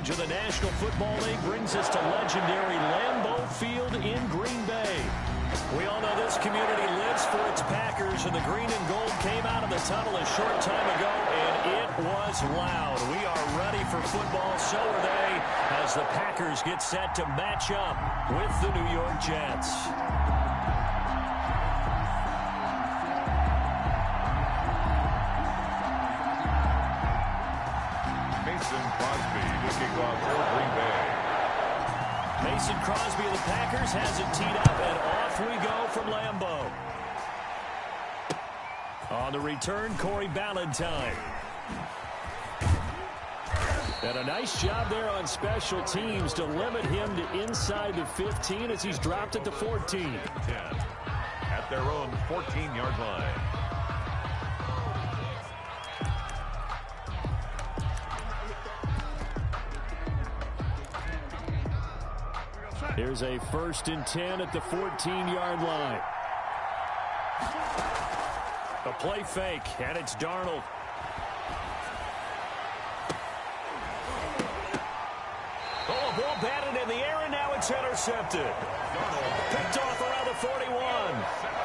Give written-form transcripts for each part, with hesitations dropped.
coverage of the National Football League brings us to legendary Lambeau Field in Green Bay. We all know this community lives for its Packers, and the green and gold came out of the tunnel a short time ago, and it was loud. We are ready for football, so are they, as the Packers get set to match up with the New York Jets. Mason Crosby of the Packers has it teed up, and off we go from Lambeau. On the return, Corey Ballantyne. And a nice job there on special teams to limit him to inside the 15 as he's dropped it to 14. 10 at their own 14-yard line. Here's a 1st and 10 at the 14-yard line. A play fake, and it's Darnold. Oh, a ball batted in the air, and now it's intercepted. Picked off around the 41.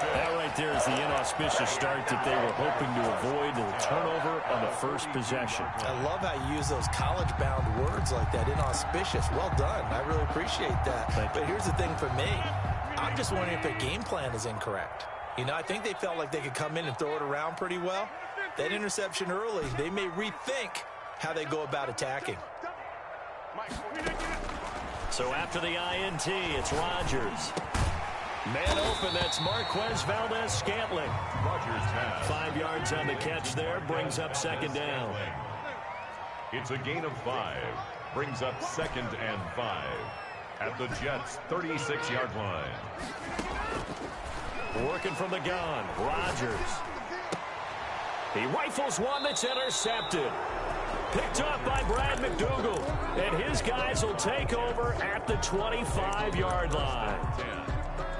That right there is the inauspicious start that they were hoping to avoid, the turnover on the first possession. I love how you use those college-bound words like that, inauspicious. Well done. I really appreciate that. But here's the thing for me. I'm just wondering if their game plan is incorrect. You know, I think they felt like they could come in and throw it around pretty well. That interception early, they may rethink how they go about attacking. So after the INT, it's Rodgers. Man open, that's Marquez Valdez-Scantling. Rodgers has 5 yards on the catch there, brings up 2nd down. It's a gain of 5. Brings up 2nd and 5 at the Jets' 36-yard line. Working from the gun, Rodgers. He rifles one that's intercepted. Picked up by Brad McDougal. And his guys will take over at the 25-yard line.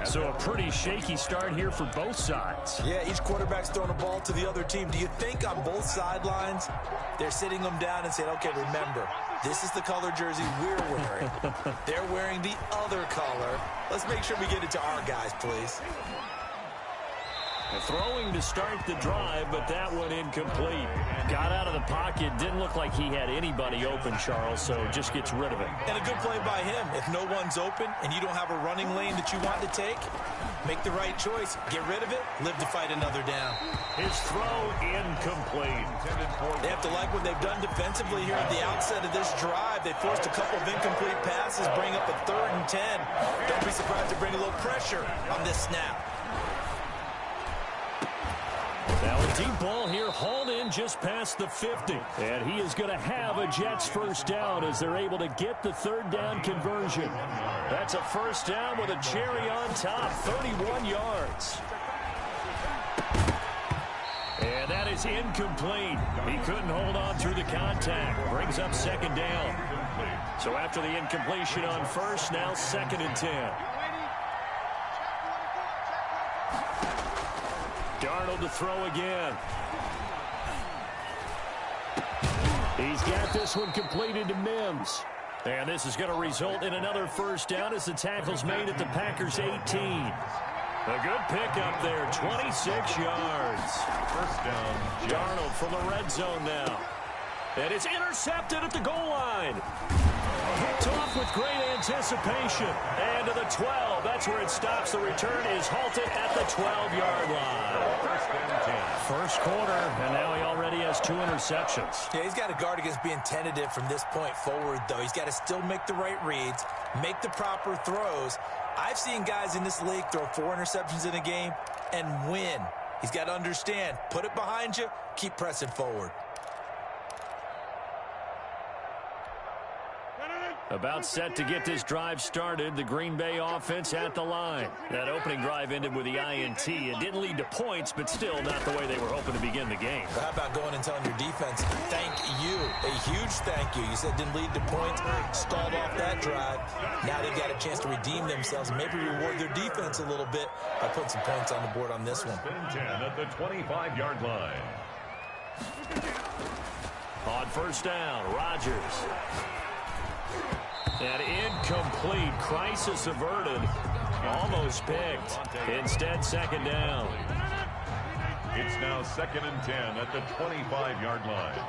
So a pretty shaky start here for both sides. Yeah, each quarterback's throwing a ball to the other team. Do you think on both sidelines they're sitting them down and saying, okay, remember, this is the color jersey we're wearing. They're wearing the other color. Let's make sure we get it to our guys, please. Throwing to start the drive, but that one incomplete. Got out of the pocket. Didn't look like he had anybody open, Charles, so just gets rid of it. And a good play by him. If no one's open and you don't have a running lane that you want to take, make the right choice. Get rid of it. Live to fight another down. His throw incomplete. They have to like what they've done defensively here at the outset of this drive. They forced a couple of incomplete passes, bring up a 3rd and 10. Don't be surprised to bring a little pressure on this snap. Now a deep ball here, hauled in just past the 50. And he is going to have a Jets 1st down as they're able to get the 3rd down conversion. That's a 1st down with a cherry on top, 31 yards. And that is incomplete. He couldn't hold on through the contact. Brings up 2nd down. So after the incompletion on 1st, now 2nd and 10. Darnold to throw again. He's got this one completed to Mims. And this is going to result in another 1st down as the tackle's made at the Packers' 18. A good pickup there, 26 yards. 1st down. Darnold from the red zone now. And it's intercepted at the goal line. Picked off with great anticipation. And to the 12. That's where it stops. The return is halted at the 12-yard line. 1st quarter, and now he already has 2 interceptions. Yeah, he's got to guard against being tentative from this point forward, though. He's got to still make the right reads, make the proper throws. I've seen guys in this league throw 4 interceptions in a game and win. He's got to understand, put it behind you, keep pressing forward. About set to get this drive started. The Green Bay offense at the line. That opening drive ended with the INT. It didn't lead to points, but still not the way they were hoping to begin the game. How about going and telling your defense, thank you, a huge thank you. You said didn't lead to points, stalled off that drive. Now they've got a chance to redeem themselves, maybe reward their defense a little bit by putting some points on the board on this one. 10 at the 25-yard line. On 1st down, Rodgers. And incomplete. Crisis averted. Almost picked. Instead, second down. It's now 2nd and 10 at the 25-yard line.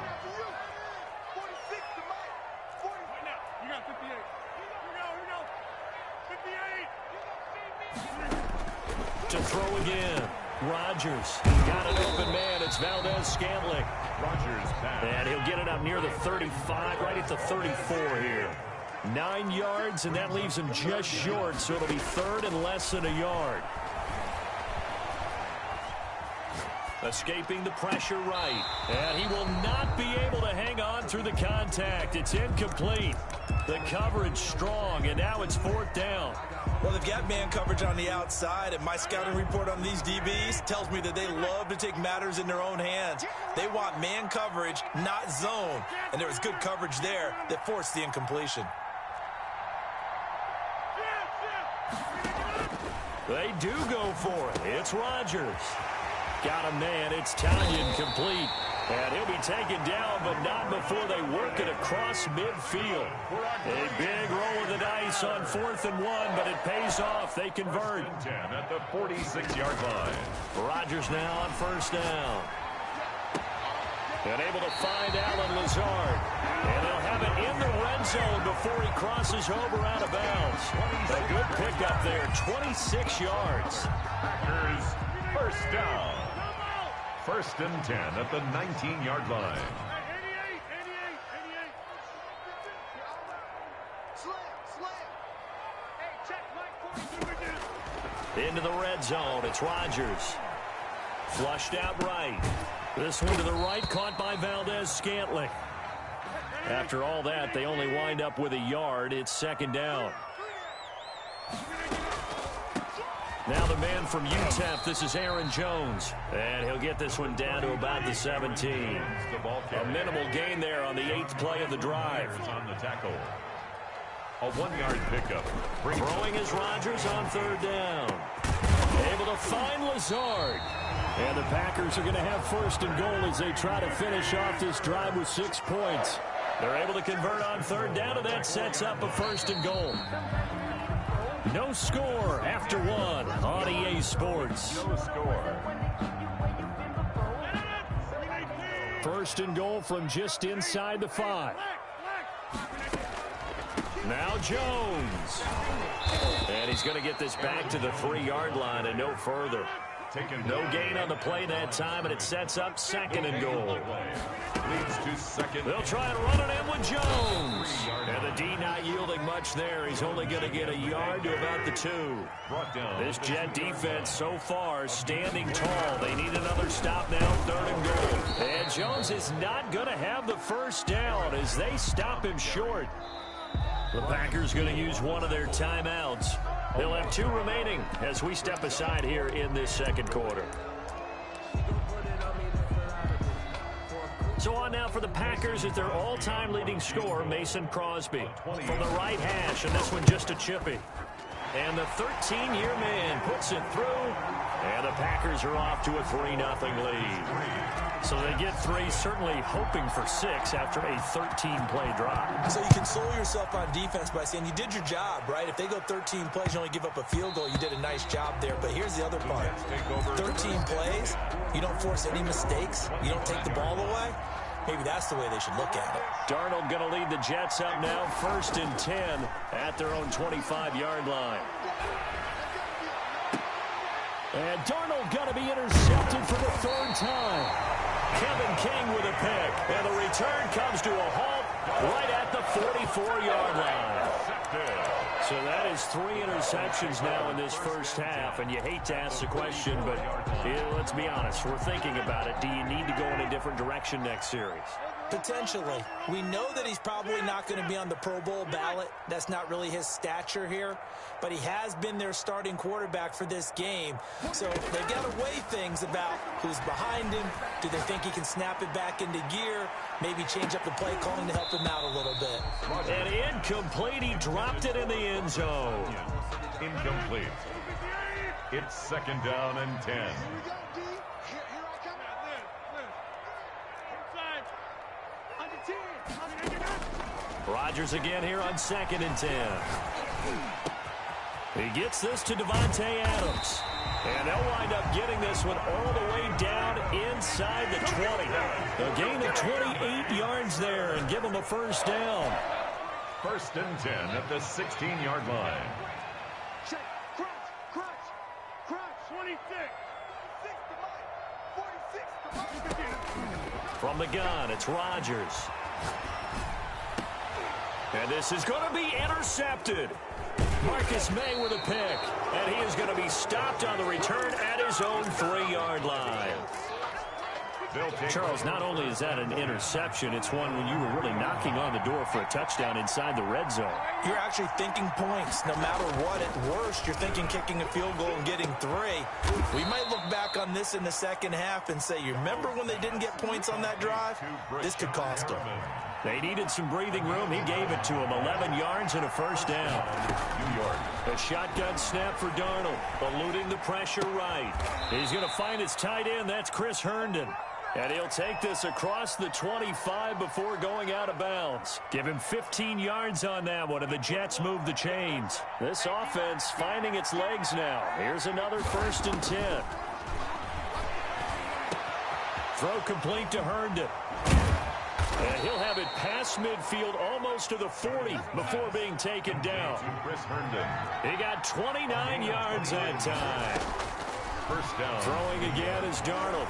To throw again. Rodgers got an open man. It's Valdez-Scantling. Rodgers pass. And he'll get it up near the 35, right at the 34 here. 9 yards, and that leaves him just short, so it'll be third and less than a yard. Escaping the pressure right. And he will not be able to hang on through the contact. It's incomplete. The coverage strong, and now it's 4th down. Well, they've got man coverage on the outside, and my scouting report on these DBs tells me that they love to take matters in their own hands. They want man coverage, not zone. And there was good coverage there that forced the incompletion. They do go for it. It's Rodgers. Got a man. It's Tanyan complete. And he'll be taken down, but not before they work it across midfield. A big roll of the dice on 4th and 1, but it pays off. They convert. 10 at the 46-yard line. Rodgers now on 1st down. And able to find Alan Lazard. And he'll have it in the red zone before he crosses over out of bounds. A good pickup there, 26 yards. Packers, 1st down. 1st and 10 at the 19-yard line. Into the red zone. It's Rodgers. Flushed out right. This one to the right, caught by Valdez-Scantling. After all that, they only wind up with a yard. It's 2nd down. Now the man from UTEP, this is Aaron Jones. And he'll get this one down to about the 17. A minimal gain there on the 8th play of the drive. On the tackle. A 1-yard pickup. Throwing is Rodgers on 3rd down. Able to find Lazard. And the Packers are going to have 1st and goal as they try to finish off this drive with 6 points. They're able to convert on 3rd down, and that sets up a 1st and goal. No score after 1 on EA Sports. No score. 1st and goal from just inside the 5. Now Jones. And he's going to get this back to the 3-yard line and no further. No gain on the play that time, and it sets up 2nd and goal. Leads to 2nd. They'll try and run it in with Jones. And the D not yielding much there. He's only going to get a yard to about the 2. This Jet defense so far standing tall. They need another stop now, 3rd and goal. And Jones is not going to have the 1st down as they stop him short. The Packers going to use one of their timeouts. They'll have 2 remaining as we step aside here in this 2nd quarter. So on now for the Packers at their all-time leading scorer, Mason Crosby. From the right hash, and this one just a chippy. And the 13-year man puts it through, and the Packers are off to a 3-0 lead. So they get 3, certainly hoping for 6 after a 13-play drive. So you console yourself on defense by saying you did your job, right? If they go 13 plays, you only give up a field goal, you did a nice job there. But here's the other part. 13 plays, you don't force any mistakes, you don't take the ball away. Maybe that's the way they should look at it. Darnold going to lead the Jets up now, 1st and 10 at their own 25-yard line. And Darnold going to be intercepted for the 3rd time. Kevin King with a pick. And the return comes to a halt right at the 44-yard line. So that is 3 interceptions now in this 1st half. And you hate to ask the question, but let's be honest. We're thinking about it. Do you need to go in a different direction next series? Potentially. We know that he's probably not going to be on the Pro Bowl ballot. That's not really his stature here. But he has been their starting quarterback for this game. So they've got to weigh things about who's behind him. Do they think he can snap it back into gear? Maybe change up the play calling to help him out a little bit. And incomplete. He dropped it in the end zone. Incomplete. It's 2nd down and 10. Rodgers again here on 2nd and 10. He gets this to Davante Adams. And they'll wind up getting this one all the way down inside the 20. A gain of 28 yards there and give them a first down. 1st and 10 at the 16-yard line. Check, crunch, 26. 46. From the gun, it's Rodgers. And this is going to be intercepted. Marcus May with a pick. And he is going to be stopped on the return at his own 3-yard line. Charles, not only is that an interception, it's one when you were really knocking on the door for a touchdown inside the red zone. You're actually thinking points. No matter what, at worst, you're thinking kicking a field goal and getting 3. We might look back on this in the second half and say, you remember when they didn't get points on that drive? This could cost them. They needed some breathing room. He gave it to them. 11 yards and a first down. New York. A shotgun snap for Darnold, eluding the pressure right. He's going to find his tight end. That's Chris Herndon. And he'll take this across the 25 before going out of bounds. Give him 15 yards on that one, and the Jets move the chains. This offense finding its legs now. Here's another 1st and 10. Throw complete to Herndon. And he'll have it past midfield almost to the 40 before being taken down. Chris Herndon. He got 29 yards that time. First down. Throwing again is Darnold.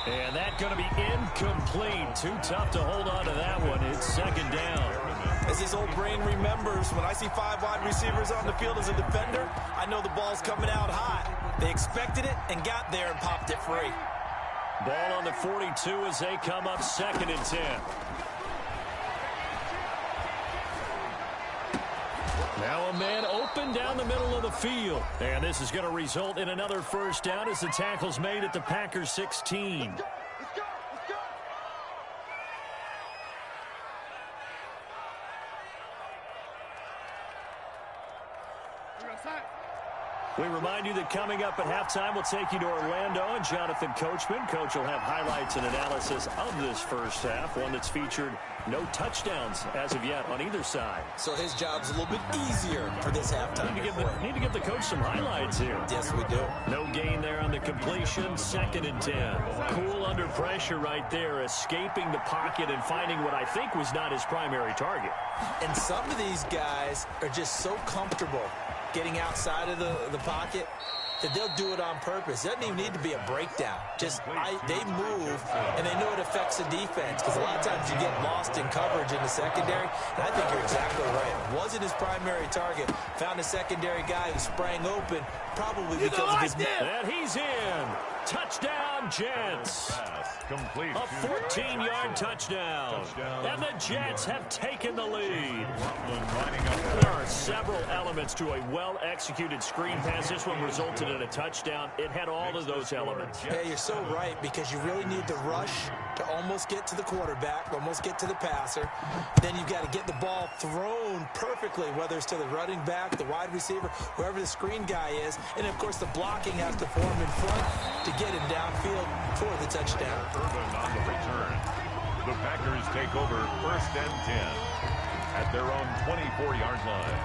And that's going to be incomplete. Too tough to hold on to that one. It's 2nd down. As his old brain remembers, when I see 5 wide receivers on the field as a defender, I know the ball's coming out high. They expected it and got there and popped it free. Ball on the 42 as they come up 2nd and 10. Now a man open down the middle of the field. And this is going to result in another first down as the tackle's made at the Packers 16. We remind you that coming up at halftime, we'll take you to Orlando and Jonathan Coachman. Coach will have highlights and analysis of this first half, one that's featured no touchdowns as of yet on either side. So his job's a little bit easier for this halftime. Need to give the coach some highlights here. Yes, we do. No gain there on the completion, 2nd and 10. Cool under pressure right there, escaping the pocket and finding what I think was not his primary target. And some of these guys are just so comfortable getting outside of the pocket that they'll do it on purpose. It doesn't even need to be a breakdown. Just they move, and they know it affects the defense, because a lot of times you get lost in coverage in the secondary, and I think you're exactly right. Wasn't his primary target. Found a secondary guy who sprang open, probably because of his... And he's in. Touchdown, Jets. Complete. A 14-yard touchdown. And the Jets have taken the lead. There are several elements to a well-executed screen pass. This one resulted in a touchdown. It had all of those elements. Yeah, you're so right, because you really need the rush to almost get to the quarterback, almost get to the passer. Then you've got to get the ball thrown perfectly, whether it's to the running back, the wide receiver, whoever the screen guy is. And, of course, the blocking has to form in front to get him downfield for the touchdown. Urban on the return. The Packers take over 1st and 10 at their own 24-yard line.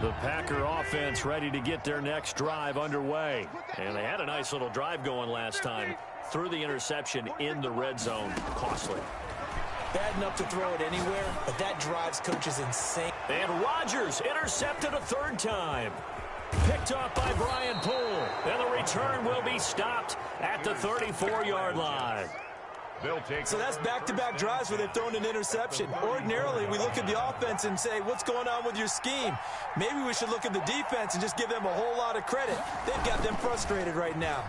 The Packer offense ready to get their next drive underway. And they had a nice little drive going last time. Threw the interception in the red zone. Costly. Bad enough to throw it anywhere, but that drives coaches insane. And Rodgers intercepted a 3rd time. Picked off by Brian Poole. And the return will be stopped at the 34-yard line. So that's back-to-back drives where they've thrown an interception. Ordinarily, we look at the offense and say, what's going on with your scheme? Maybe we should look at the defense and just give them a whole lot of credit. They've got them frustrated right now.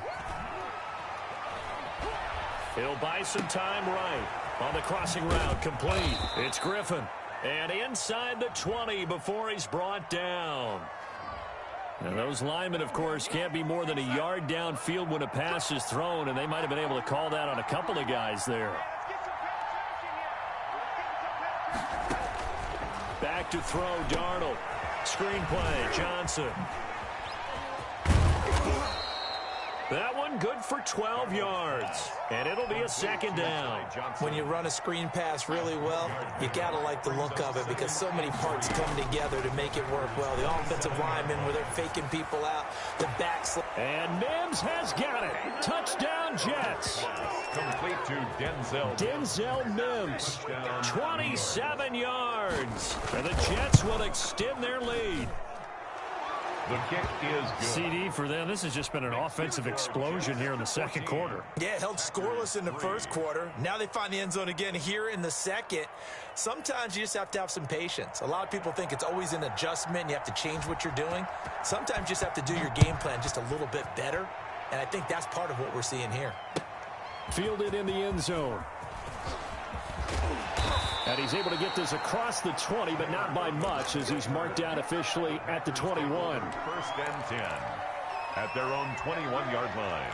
He'll buy some time right. On the crossing route, complete. It's Griffin. And inside the 20 before he's brought down. And those linemen, of course, can't be more than a yard downfield when a pass is thrown, and they might have been able to call that on a couple of guys there. Back to throw, Darnold. Screen play, Johnson. That one good for 12 yards. And it'll be a second down. When you run a screen pass really well, you got to like the look of it because so many parts come together to make it work well. The offensive linemen where they're faking people out, the backs. And Mims has got it. Touchdown, Jets. Complete to Denzel Mims. 27 yards. And the Jets will extend their lead. The kick is good. CD for them. This has just been an offensive explosion here in the second quarter. Yeah, held scoreless in the first quarter. Now they find the end zone again here in the second. Sometimes you just have to have some patience. A lot of people think it's always an adjustment. You have to change what you're doing. Sometimes you just have to do your game plan just a little bit better. And I think that's part of what we're seeing here. Fielded in the end zone. And he's able to get this across the 20, but not by much as he's marked down officially at the 21. First and 10 at their own 21-yard line.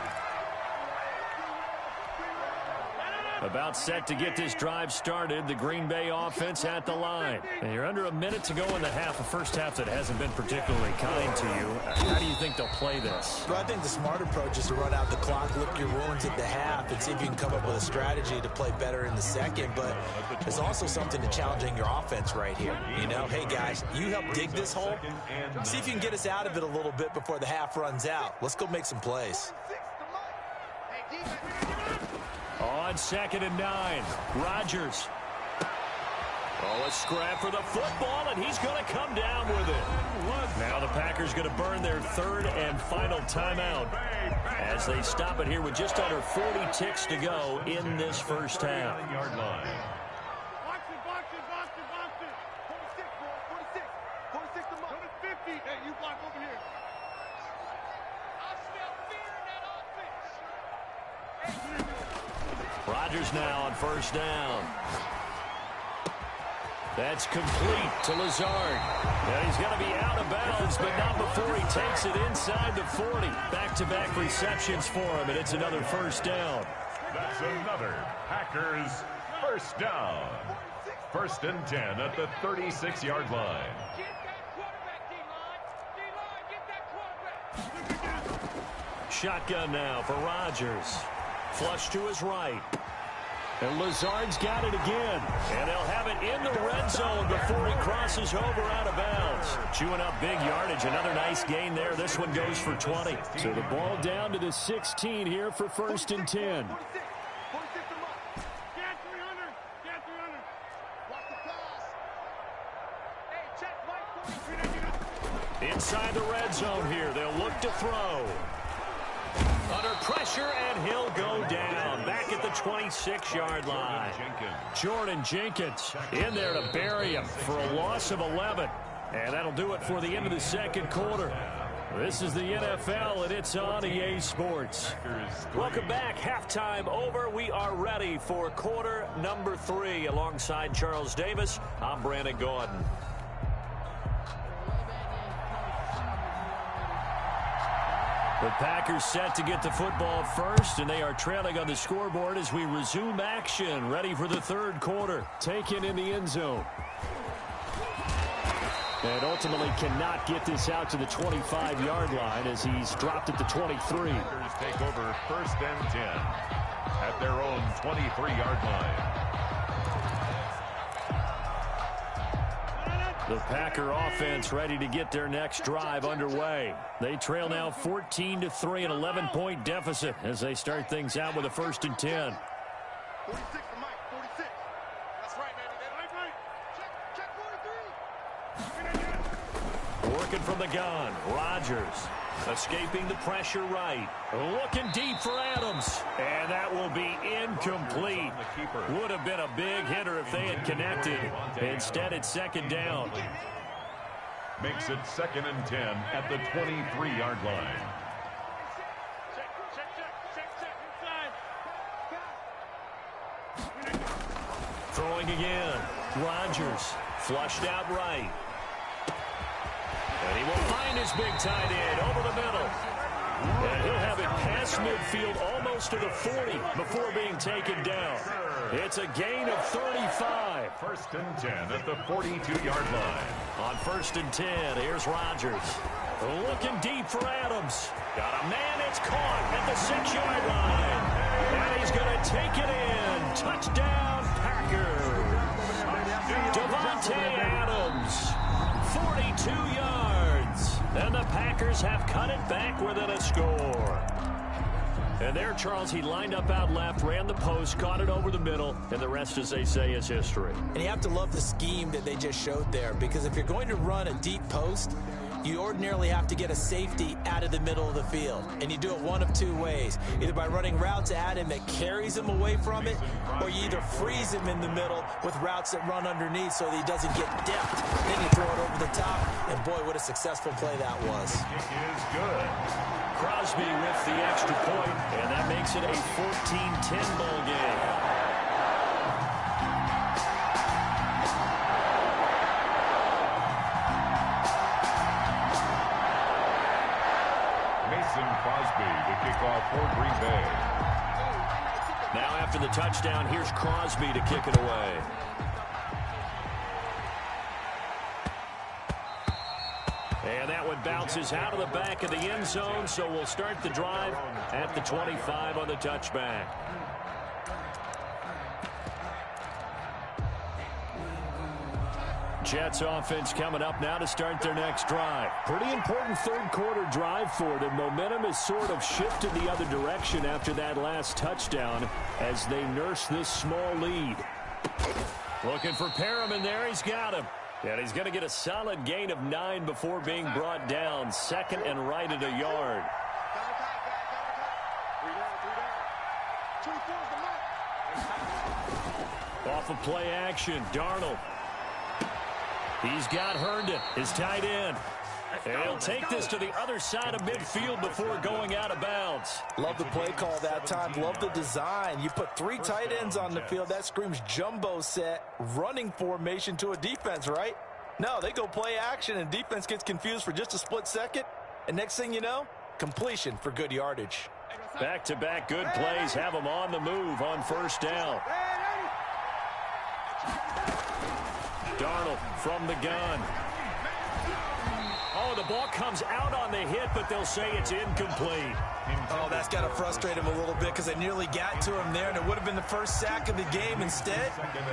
About set to get this drive started. The Green Bay offense at the line. And you're under a minute to go in the half, a first half that hasn't been particularly kind to you. How do you think they'll play this? Well, I think the smart approach is to run out the clock, lick your wounds at the half, and see if you can come up with a strategy to play better in the second. But there's also something to challenging your offense right here. You know, hey, guys, you help dig this hole. See if you can get us out of it a little bit before the half runs out. Let's go make some plays. On 2nd and 9, Rodgers. Oh, a scrap for the football, and he's going to come down with it. Now the Packers going to burn their third and final timeout as they stop it here with just under 40 ticks to go in this first half. Yard line. Box it. 46, boy. 46 to Mike. 50. Hey, you block over here. I smell fear in that offense. Rodgers now on first down. That's complete to Lazard. And he's going to be out of bounds, but not before he takes it inside the 40. Back-to-back receptions for him, and it's another first down. That's another Packers first down. First and 10 at the 36-yard line. Get that quarterback, D-line. D-line, get that quarterback. Shotgun now for Rodgers. Flush to his right. And Lazard's got it again. And they'll have it in the red zone before he crosses over out of bounds. Chewing up big yardage. Another nice gain there. This one goes for 20. So the ball down to the 16 here for first and 10. 46 to Mike. Get 300. Get 300. Watch the pass. Hey, check Mike. Inside the red zone here. They'll look to throw. Under pressure, and he'll go down. Back at the 26-yard line. Jordan Jenkins in there to bury him for a loss of 11. And that'll do it for the end of the second quarter. This is the NFL, and it's on EA Sports. Welcome back. Halftime over. We are ready for quarter number 3. Alongside Charles Davis, I'm Brandon Gordon. The Packers set to get the football first, and they are trailing on the scoreboard as we resume action, ready for the third quarter. Taken in the end zone. And ultimately cannot get this out to the 25-yard line as he's dropped at the 23. Packers take over first and 10 at their own 23-yard line. The Packer offense ready to get their next drive underway. They trail now 14-3, an 11-point deficit as they start things out with a first and 10. 46 to Mike. 46. That's right, man. Right. Check 43. Working from the gun, Rodgers escaping the pressure right. Looking deep for Adams. And that will be incomplete. Would have been a big hitter if they had connected. Instead, it's second down. Makes it second and 10 at the 23-yard line. Check. Inside. Throwing again. Rodgers flushed out right. And he will find his big tight end over the middle. And he'll have it past midfield almost to the 40 before being taken down. It's a gain of 35. First and 10 at the 42-yard line. On first and 10, here's Rodgers. Looking deep for Adams. Got a man, it's caught at the 6-yard line. And he's going to take it in. Touchdown, Packers. Devontae Adams, 42 yards. And the Packers have cut it back within a score. And there, Charles, he lined up out left, ran the post, caught it over the middle, and the rest, as they say, is history. And you have to love the scheme that they just showed there, because if you're going to run a deep post, you ordinarily have to get a safety out of the middle of the field. And you do it one of two ways. Either by running routes at him that carries him away from it, or you either freeze him in the middle with routes that run underneath so that he doesn't get depth. Then you throw it over the top, and boy, what a successful play that was. The kick is good. Crosby with the extra point, and that makes it a 14-10 ball game. Crosby, the kickoff for Green Bay. Now after the touchdown, here's Crosby to kick it away. And that one bounces out of the back of the end zone, so we'll start the drive at the 25 on the touchback. Jets offense coming up now to start their next drive. Pretty important third quarter drive for them. Momentum has sort of shifted the other direction after that last touchdown as they nurse this small lead. Looking for Perriman there. He's got him. And he's going to get a solid gain of 9 before being brought down. Second and right at a yard. Off of play action, Darnold. He's got Herndon, his tight end. And he'll take this to the other side of midfield before going out of bounds. Love the play call that time. Love the design. You put 3 tight ends on the field. That screams jumbo set, running formation to a defense, right? No, they go play action, and defense gets confused for just a split second. And next thing you know, completion for good yardage. Back-to-back good plays have them on the move on first down. Darnold from the gun. Oh, the ball comes out on the hit, but they'll say it's incomplete. Oh, that's got to frustrate him a little bit because they nearly got to him there, and it would have been the first sack of the game. Instead,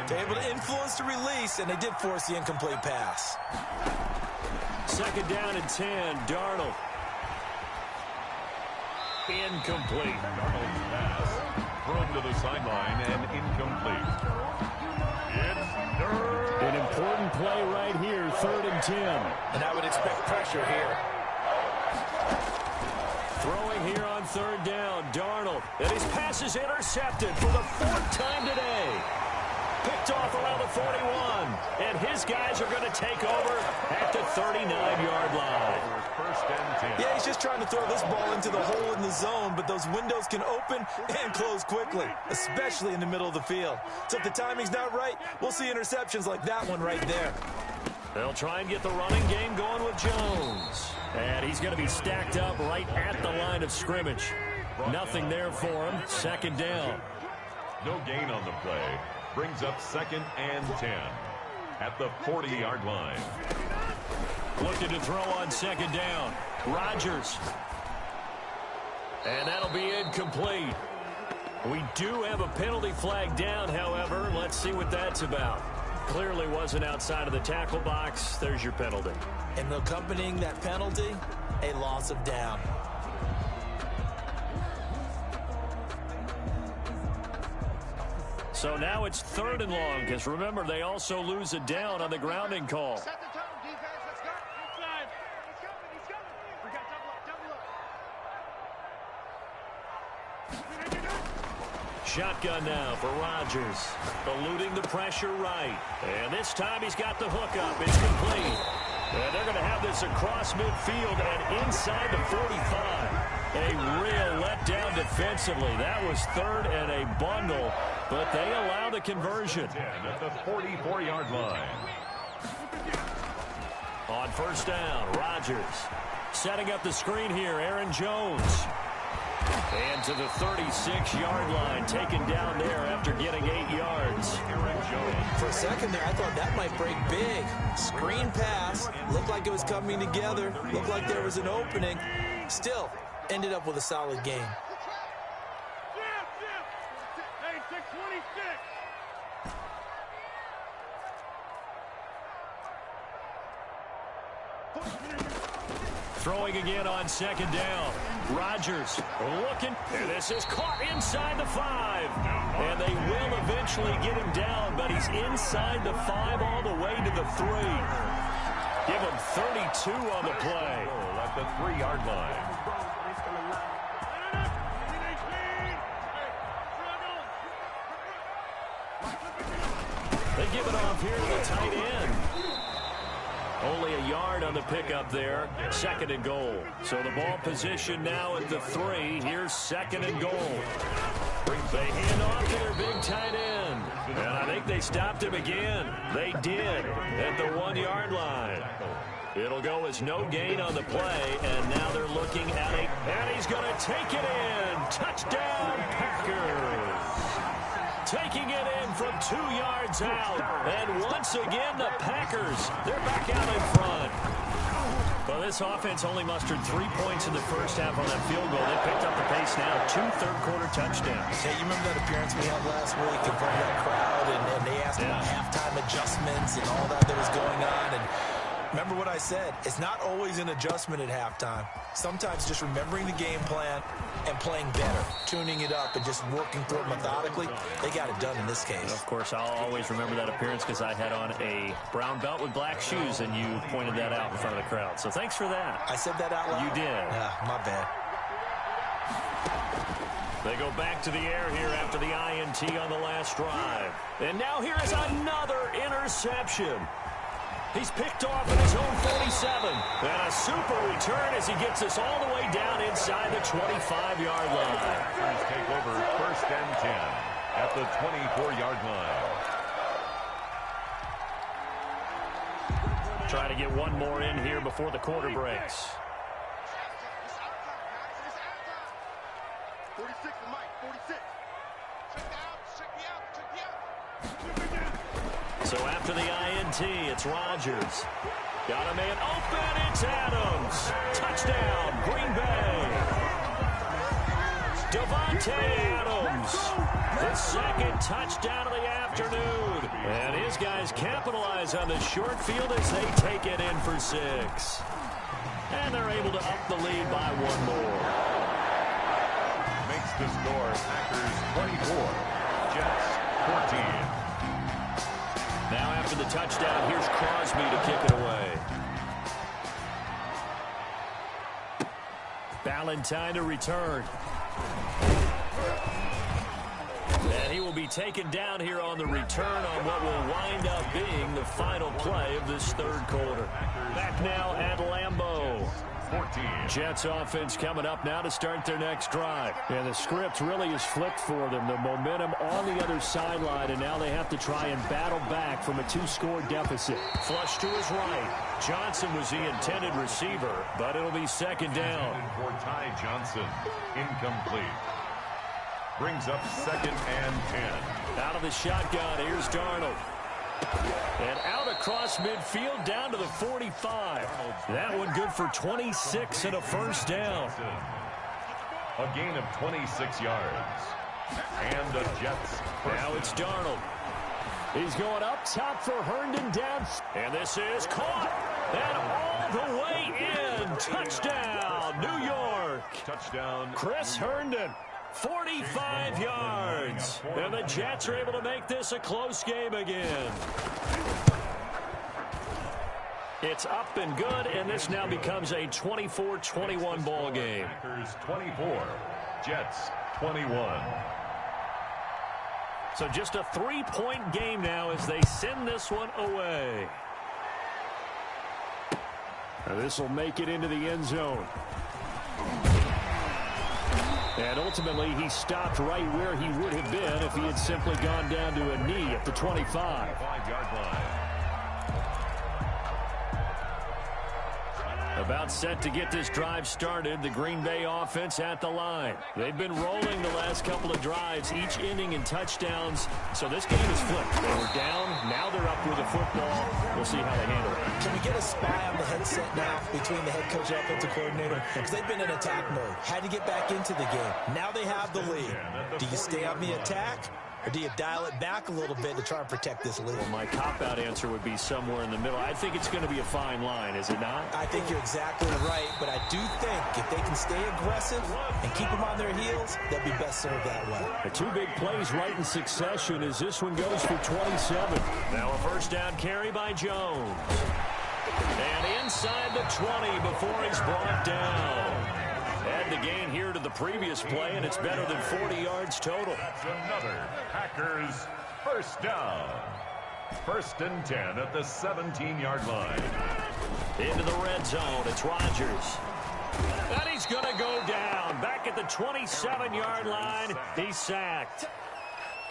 they're able to influence the release, and they did force the incomplete pass. Second down and 10, Darnold. Incomplete. Darnold's pass thrown to the sideline and incomplete. An important play right here, 3rd and 10. And I would expect pressure here. Throwing here on 3rd down, Darnold. And his pass is intercepted for the 4th time today. Picked off around the 41. And his guys are going to take over at the 39-yard line. First and 10. Yeah, he's just trying to throw this ball into the hole in the zone, but those windows can open and close quickly, especially in the middle of the field. So if the timing's not right, we'll see interceptions like that one right there. They'll try and get the running game going with Jones. And he's going to be stacked up right at the line of scrimmage. Nothing there for him. Second down. No gain on the play. Brings up 2nd and 10 at the 40-yard line. Looking to throw on 2nd down. Rodgers. And that'll be incomplete. We do have a penalty flag down, however. Let's see what that's about. Clearly wasn't outside of the tackle box. There's your penalty. And accompanying that penalty, a loss of down. So now it's 3rd and long, because remember, they also lose a down on the grounding call. Set the tone, defense. Let's go. Inside. He's coming. He's coming. We got double up. Shotgun now for Rodgers. Eluding the pressure right. And this time he's got the hook up. It's complete. And they're going to have this across midfield and inside the 45. A real letdown defensively. That was 3rd and a bundle, but they allow the conversion. At the 44-yard line. On first down, Rodgers setting up the screen here. Aaron Jones. And to the 36-yard line, taken down there after getting 8 yards. For a second there, I thought that might break big. Screen pass. Looked like it was coming together. Looked like there was an opening. Still, ended up with a solid game. Hey, 626. Throwing again on second down. Rodgers looking. And this is caught inside the 5. And they will eventually get him down, but he's inside the 5 all the way to the 3. Give him 32 on the play. At the 3-yard line. They give it off here to the tight end. Only a yard on the pickup there. 2nd and goal. So the ball position now at the 3. Here's 2nd and goal. They hand off to their big tight end. And I think they stopped him again. They did at the 1-yard line. It'll go as no gain on the play, and now they're looking at it. And he's going to take it in. Touchdown, Packers. Taking it in from 2 yards out. And once again, the Packers, they're back out in front. Well, this offense only mustered 3 points in the first half on that field goal. They picked up the pace now. 2 third-quarter touchdowns. Hey, you remember that appearance we had last week in front of that crowd, and they asked about halftime adjustments and all that was going on, and remember what I said. It's not always an adjustment at halftime. Sometimes just remembering the game plan and playing better, tuning it up and just working through it methodically. They got it done in this case. Of course, I'll always remember that appearance because I had on a brown belt with black shoes, and you pointed that out in front of the crowd. So thanks for that. I said that out loud? You did. Yeah, my bad. They go back to the air here after the INT on the last drive. And now here is another interception. He's picked off at his own 47. And a super return as he gets this all the way down inside the 25-yard line. Packers take over 1st and 10 at the 24-yard line. Try to get one more in here before the quarter breaks. 46 to Mike, 46. So after the INT, it's Rodgers. Got a man open, it's Adams. Touchdown, Green Bay. Devontae Adams. The 2nd touchdown of the afternoon. And his guys capitalize on the short field as they take it in for 6. And they're able to up the lead by 1 more. Makes the score Packers 24, Jets 14. Now after the touchdown, here's Crosby to kick it away. Ballantyne to return. And he will be taken down here on the return on what will wind up being the final play of this 3rd quarter. Back now at Lambeau. 14. Jets offense coming up now to start their next drive. And the script really is flipped for them. The momentum on the other sideline, and now they have to try and battle back from a 2-score deficit. Flush to his right. Johnson was the intended receiver, but it'll be 2nd down. For Ty Johnson, incomplete. Brings up 2nd and 10. Out of the shotgun, here's Darnold. And out across midfield down to the 45. That one good for 26 and a 1st down. A gain of 26 yards. And the Jets. Now it's Darnold. He's going up top for Herndon down. And this is caught. And all the way in. Touchdown, New York. Touchdown. Chris Herndon. 45 yards. And the Jets are able to make this a close game again. It's up and good, and this now becomes a 24-21 ball game. Packers 24, Jets 21. So just a 3-point game now as they send this one away. Now this will make it into the end zone. And ultimately, he stopped right where he would have been if he had simply gone down to a knee at the 25. 5-yard line. About set to get this drive started. The Green Bay offense at the line. They've been rolling the last couple of drives, each inning in touchdowns. So this game is flipped. They were down. Now they're up with the football. We'll see how they handle it. Can we get a spy on the headset now between the head coach and offensive coordinator? Because they've been in attack mode. Had to get back into the game. Now they have the lead. Do you stay on the attack? Or do you dial it back a little bit to try and protect this lead? Well, my cop-out answer would be somewhere in the middle. I think it's going to be a fine line, is it not? I think you're exactly right, but I do think if they can stay aggressive and keep them on their heels, they'll be best served that way. The two big plays right in succession as this one goes for 27. Now a first down carry by Jones. And inside the 20 before he's brought down. Add the gain here to the previous play, and it's better than 40 yards total. That's another Packers first down. 1st and 10 at the 17-yard line. Into the red zone, it's Rodgers. And he's going to go down. Back at the 27-yard line, he's sacked.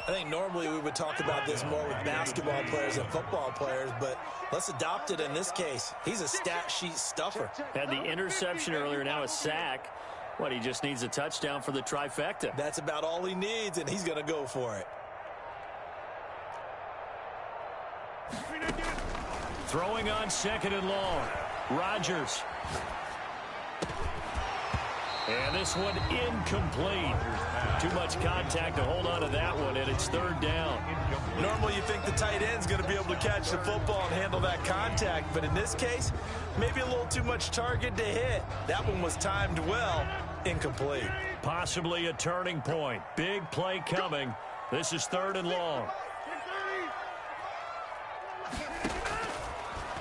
I think normally we would talk about this more with basketball players and football players, but let's adopt it in this case. He's a stat sheet stuffer. Had the interception earlier, now a sack. What, he just needs a touchdown for the trifecta. That's about all he needs, and he's going to go for it. Throwing on 2nd and long. Rodgers. And this one incomplete. Too much contact to hold on to that one, and it's 3rd down. Normally you think the tight end's going to be able to catch the football and handle that contact, but in this case, maybe a little too much target to hit. That one was timed well. Incomplete. Possibly a turning point. Big play coming. This is 3rd and long.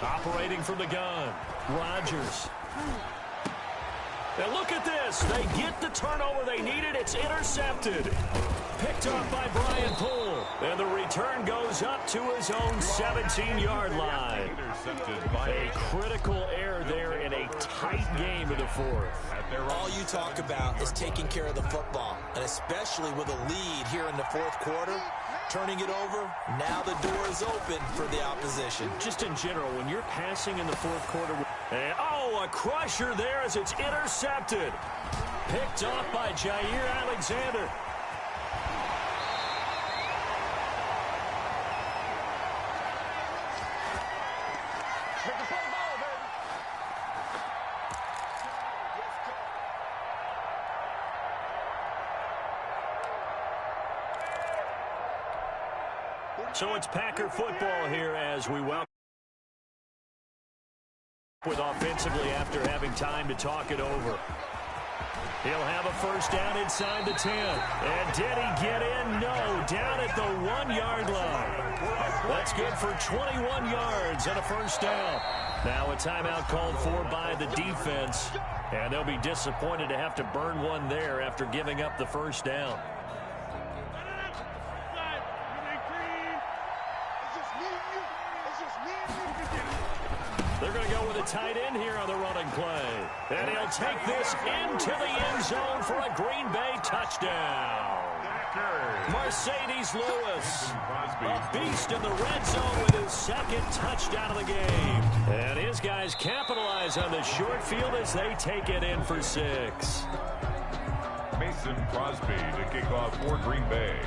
Operating from the gun. Rodgers. And look at this. They get the turnover they needed. It's intercepted. Picked off by Brian Poole. And the return goes up to his own 17-yard line. A critical error there in a tight game in the 4th. All you talk about is taking care of the football, and especially with a lead here in the 4th quarter, turning it over, now the door is open for the opposition. Just in general, when you're passing in the 4th quarter, and a crusher there as it's intercepted. Picked off by Jair Alexander. So it's Packer football here as we welcome with offensively after having time to talk it over. He'll have a first down inside the 10. And did he get in? No, down at the 1-yard line. That's good for 21 yards and a first down. Now a timeout called for by the defense. And they'll be disappointed to have to burn one there after giving up the first down. They're going to go with a tight end here on the running play. And he'll take this into the end zone for a Green Bay touchdown. Mercedes Lewis, a beast in the red zone with his 2nd touchdown of the game. And his guys capitalize on the short field as they take it in for 6. Mason Crosby to kick off for Green Bay.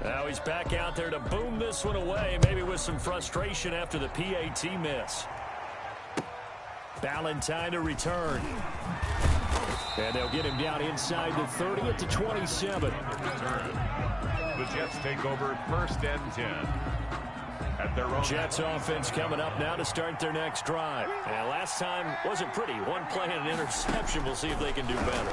Now he's back out there to boom this one away, maybe with some frustration after the PAT miss. Ballantyne to return. And they'll get him down inside the 30 at the 27. The Jets take over 1st and 10. At their own Jets offense coming up now to start their next drive. And last time wasn't pretty. One play and an interception. We'll see if they can do better.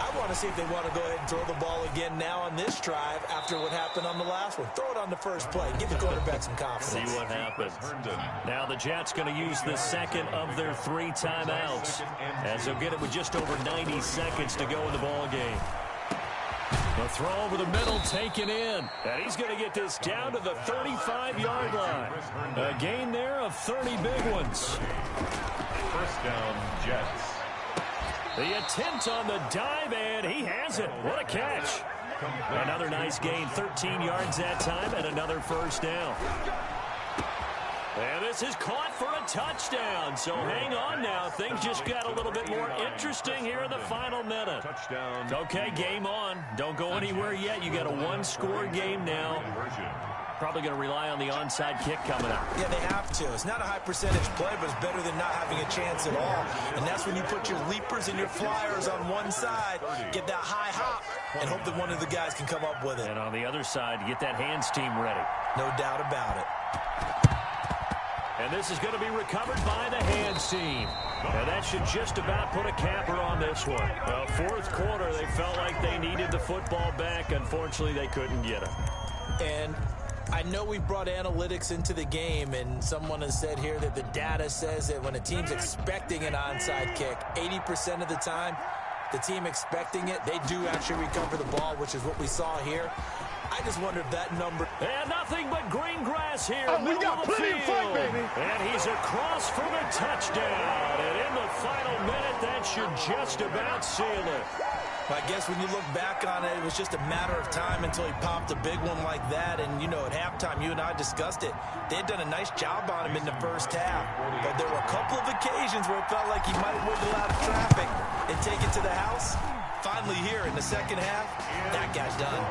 I want to see if they want to go ahead and throw the ball again now on this drive after what happened on the last one. Throw it on the first play. Give the quarterback some confidence. See what happens. Now the Jets going to use the 2nd of their 3 timeouts as they'll get it with just over 90 seconds to go in the ball game. The throw over the middle taken in. And he's going to get this down to the 35-yard line. A gain there of 30 big ones. First down, Jets. The attempt on the dive, and he has it. What a catch. Another nice gain, 13 yards that time, and another first down. And this is caught for a touchdown. So hang on now. Things just got a little bit more interesting here in the final minute. Touchdown. Okay, game on. Don't go anywhere yet. You got a one-score game now. Probably going to rely on the onside kick coming up. Yeah, they have to. It's not a high percentage play, but it's better than not having a chance at all. And that's when you put your leapers and your flyers on one side, get that high hop, and hope that one of the guys can come up with it. And on the other side, get that hands team ready. No doubt about it. And this is going to be recovered by the hands team. And that should just about put a capper on this one. Well, fourth quarter, they felt like they needed the football back. Unfortunately, they couldn't get it. And I know we brought analytics into the game, and someone has said here that the data says that when a team's expecting an onside kick, 80% of the time, the team expecting it, they do actually recover the ball, which is what we saw here. I just wonder if that number... And nothing but green grass here. Oh, we got plenty of fight, baby. And he's across for the touchdown. And in the final minute, that should just about seal it. I guess when you look back on it, it was just a matter of time until he popped a big one like that. And, you know, at halftime, you and I discussed it. They had done a nice job on him in the first half. But there were a couple of occasions where it felt like he might wiggle out of traffic and take it to the house. Finally here in the second half, that got done.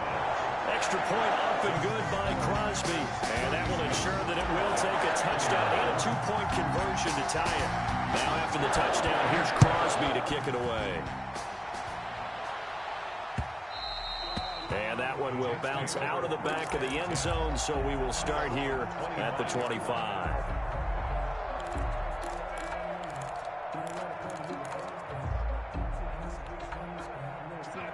Extra point up and good by Crosby. And that will ensure that it will take a touchdown and a two-point conversion to tie it. Now after the touchdown, here's Crosby to kick it away. And that one will bounce out of the back of the end zone, so we will start here at the 25.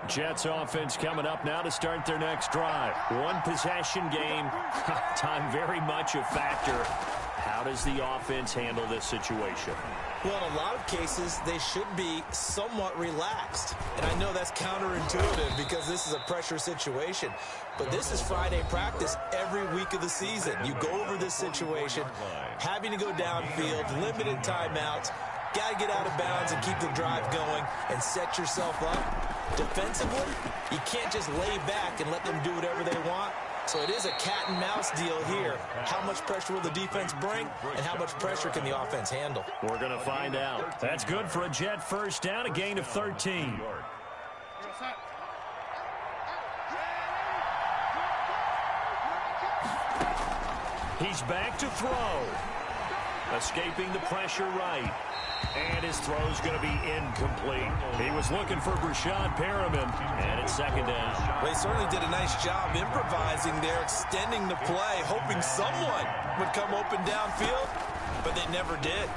Jets offense coming up now to start their next drive. One possession game. Time very much a factor. How does the offense handle this situation? Well, in a lot of cases, they should be somewhat relaxed. And I know that's counterintuitive because this is a pressure situation. But this is Friday practice every week of the season. You go over this situation, having to go downfield, limited timeouts, got to get out of bounds and keep the drive going and set yourself up. Defensively, you can't just lay back and let them do whatever they want. So it is a cat and mouse deal here. How much pressure will the defense bring, and how much pressure can the offense handle? We're going to find out. That's good for a Jet first down, a gain of 13. He's back to throw. Escaping the pressure right. And his throw's going to be incomplete. He was looking for Brashad Perriman, and it's second down. Well, he certainly did a nice job improvising there, extending the play, hoping someone would come open downfield, but they never did.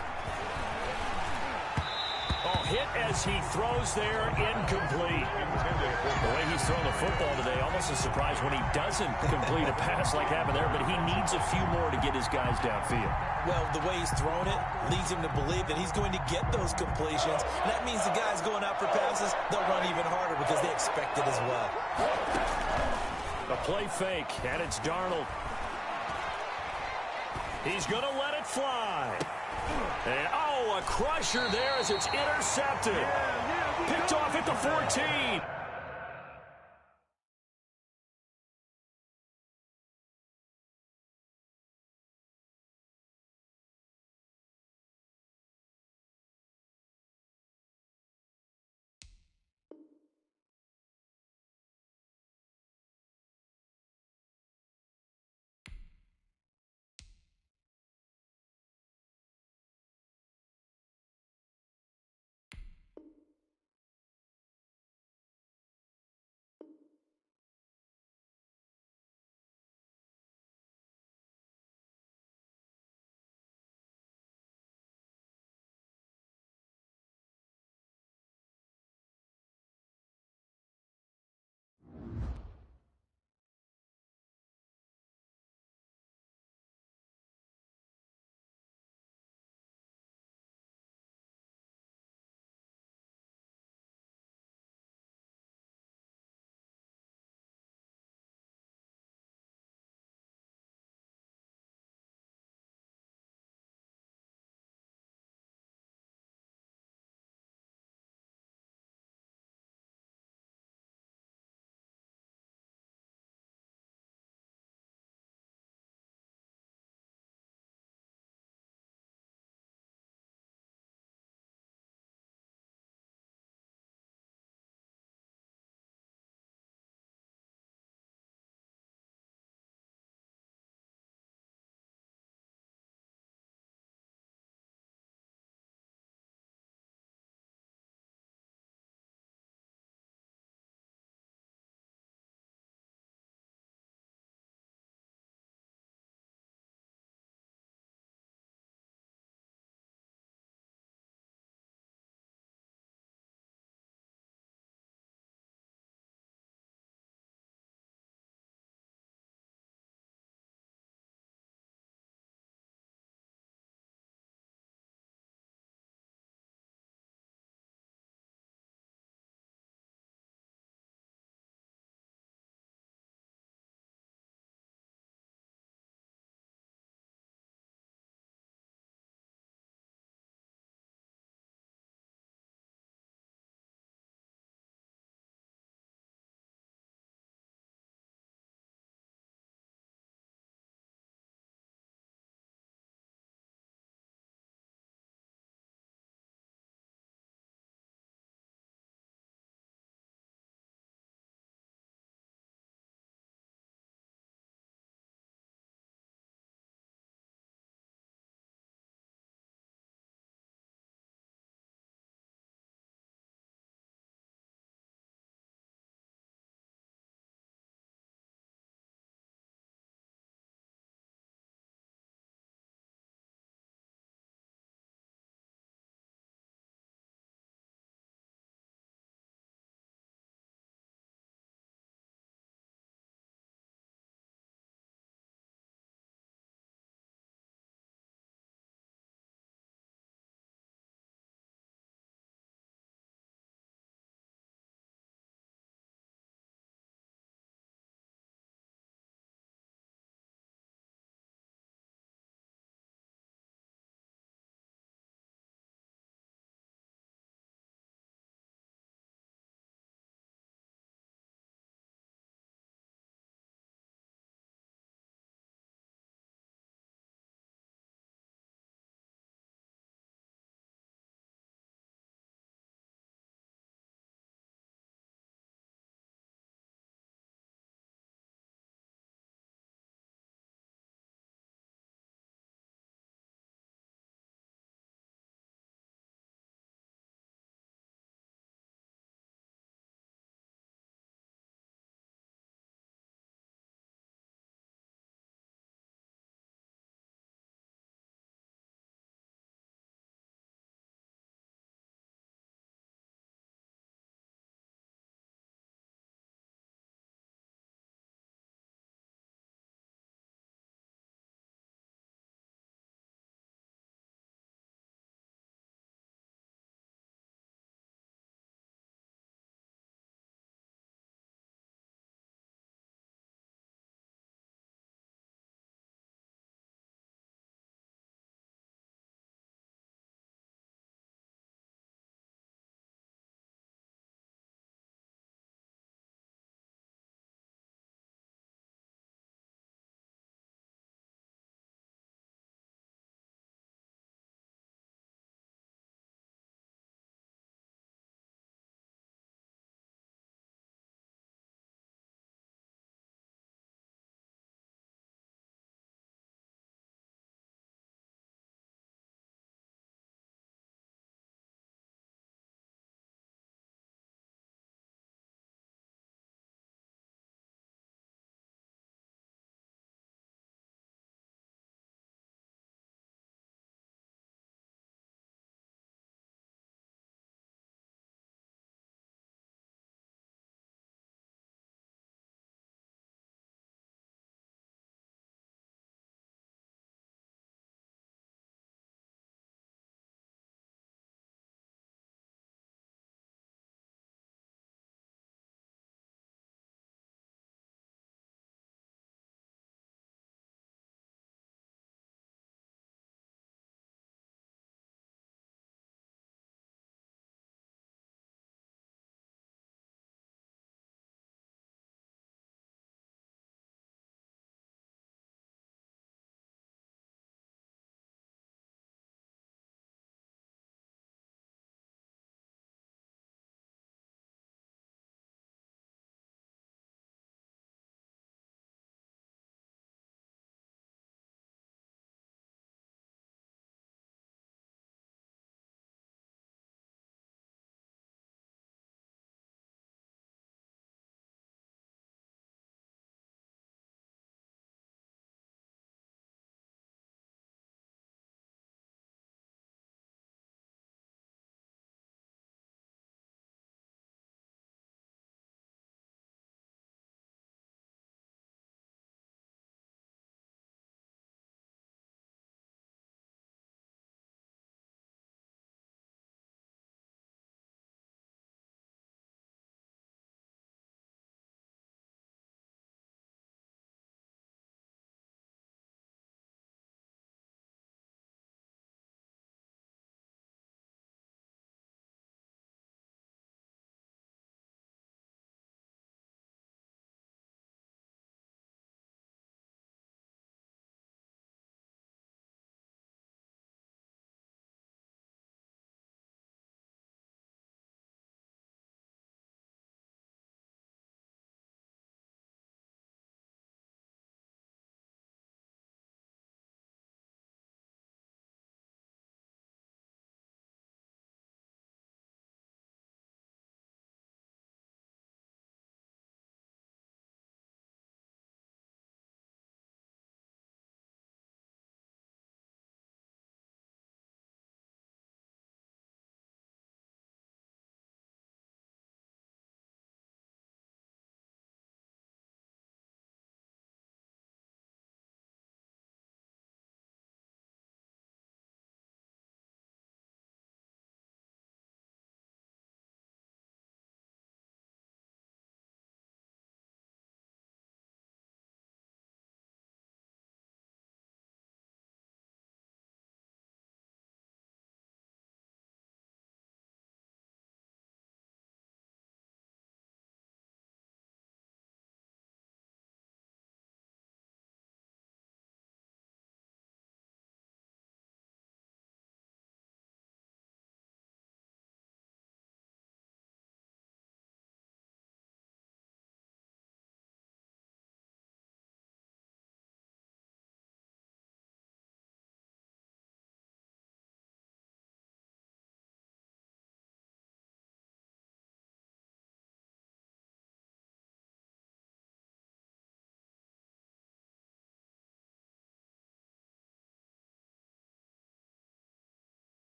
Oh, hit as he throws there, incomplete. The way he's throwing the football today, almost a surprise when he doesn't complete a pass like happened there, but he needs a few more to get his guys downfield. Well, the way he's thrown it leads him to believe that he's going to get those completions. And that means the guys going out for passes, they'll run even harder because they expect it as well. A play fake, and it's Darnold. He's going to let it fly. And, oh, a crusher there as it's intercepted. Picked off at the 14.